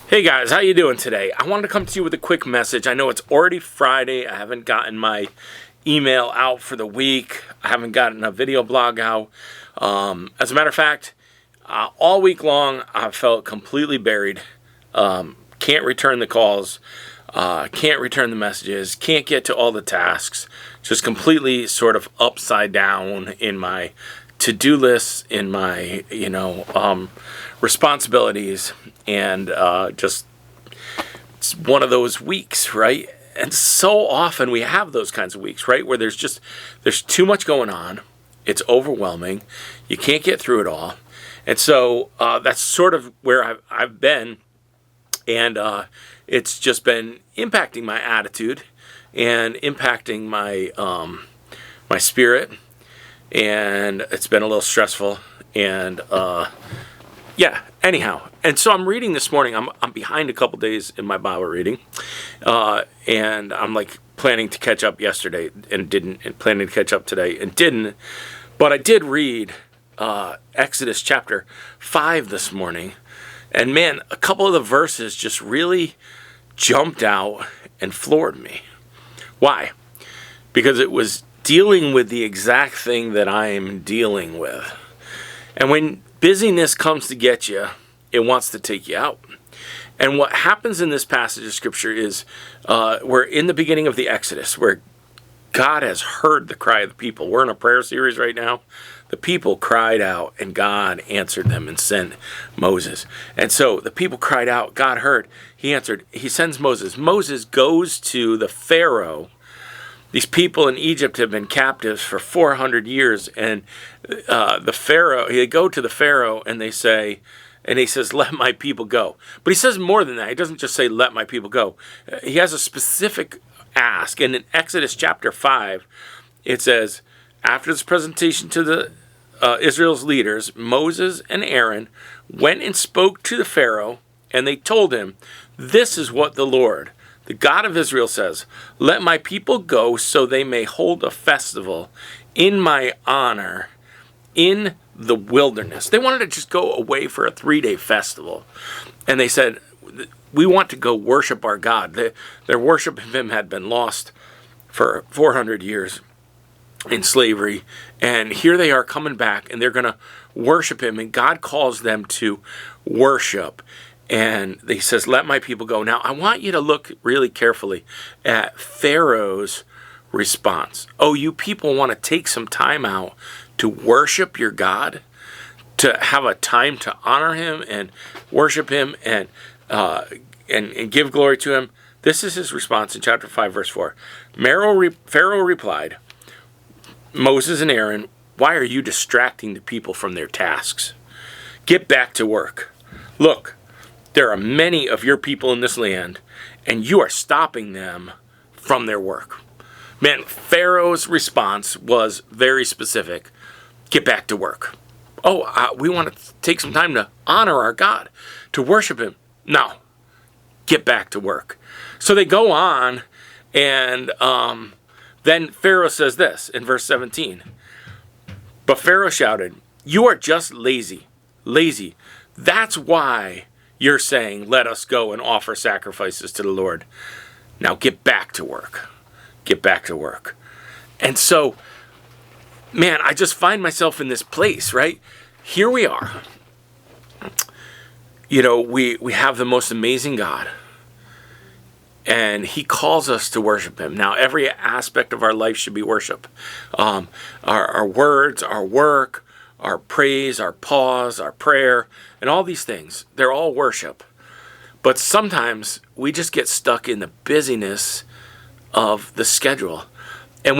Hey guys, how you doing today? I wanted to come to you with a quick message. I know it's already Friday. I haven't gotten my email out for the week. I haven't gotten a video blog out. As a matter of fact, all week long I felt completely buried. Can't return the calls. Can't return the messages. Can't get to all the tasks. Just completely sort of upside down in my to-do lists, in my, responsibilities, and just it's one of those weeks, right? And so often we have those kinds of weeks, right? Where there's too much going on. It's overwhelming. You can't get through it all. And so that's sort of where I've been. And it's just been impacting my attitude and impacting my my spirit. And it's been a little stressful. And anyhow. And so I'm reading this morning. I'm behind a couple days in my Bible reading. And I'm like planning to catch up yesterday and didn't, and planning to catch up today and didn't. But I did read Exodus chapter 5 this morning. And man, a couple of the verses just really jumped out and floored me. Why? Because it was dealing with the exact thing that I am dealing with. And when busyness comes to get you, it wants to take you out. And what happens in this passage of Scripture is we're in the beginning of the Exodus, where God has heard the cry of the people. We're in a prayer series right now. The people cried out, and God answered them and sent Moses. And so the people cried out, God heard, he answered, he sends Moses. Moses goes to the Pharaoh. These people in Egypt have been captives for 400 years, and the Pharaoh, they go to the Pharaoh and they say, and he says, let my people go. But he says more than that. He doesn't just say, let my people go. He has a specific ask. And in Exodus chapter 5, it says, after this presentation to the Israel's leaders, Moses and Aaron went and spoke to the Pharaoh, and they told him, this is what the Lord, the God of Israel, says, let my people go so they may hold a festival in my honor in the wilderness. They wanted to just go away for a 3-day festival. And they said, we want to go worship our God. Their worship of him had been lost for 400 years in slavery. And here they are coming back, and they're going to worship him. And God calls them to worship. And he says, let my people go. Now, I want you to look really carefully at Pharaoh's response. Oh, you people want to take some time out to worship your God, to have a time to honor him and worship him and give glory to him. This is his response in chapter 5, verse 4. Pharaoh replied, Moses and Aaron, why are you distracting the people from their tasks? Get back to work. Look, there are many of your people in this land, and you are stopping them from their work. Man, Pharaoh's response was very specific. Get back to work. Oh, we want to take some time to honor our God, to worship him. No, get back to work. So they go on, and then Pharaoh says this in verse 17. But Pharaoh shouted, you are just lazy. That's why you're saying, let us go and offer sacrifices to the Lord. Now get back to work. Get back to work. And so, man, I just find myself in this place, right? Here we are. You know, we have the most amazing God. And he calls us to worship him. Now, every aspect of our life should be worship. Our words, our work, our praise, our pause, our prayer, and all these things, they're all worship. But sometimes we just get stuck in the busyness of the schedule. And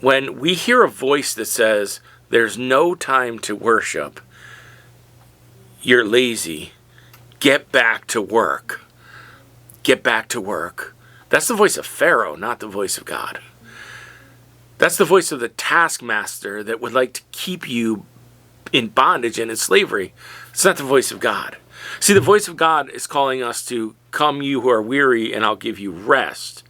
when we hear a voice that says, there's no time to worship, you're lazy, get back to work. Get back to work. That's the voice of Pharaoh, not the voice of God. That's the voice of the taskmaster that would like to keep you in bondage and in slavery. It's not the voice of God. See, the voice of God is calling us to come, you who are weary, and I'll give you rest.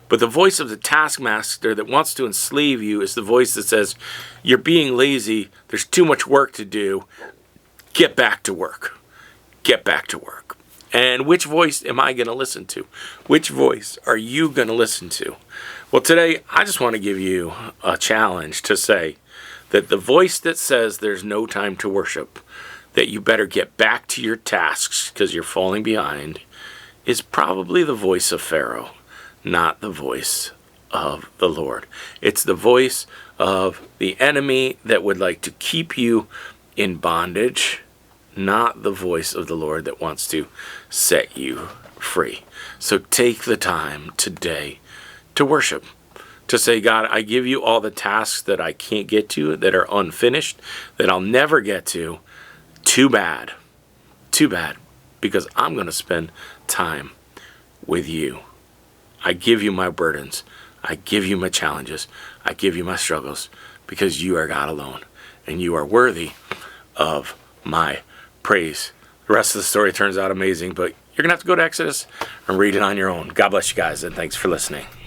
But the voice of the taskmaster that wants to enslave you is the voice that says, you're being lazy, there's too much work to do, get back to work. Get back to work. And which voice am I going to listen to? Which voice are you going to listen to? Well, today I just want to give you a challenge to say that the voice that says there's no time to worship, that you better get back to your tasks because you're falling behind, is probably the voice of Pharaoh, not the voice of the Lord. It's the voice of the enemy that would like to keep you in bondage, not the voice of the Lord that wants to set you free. So take the time today to worship, to say, God, I give you all the tasks that I can't get to, that are unfinished, that I'll never get to. Too bad, because I'm going to spend time with you. I give you my burdens. I give you my challenges. I give you my struggles, because you are God alone, and you are worthy of my praise. The rest of the story turns out amazing, but you're going to have to go to Exodus and read it on your own. God bless you guys, and thanks for listening.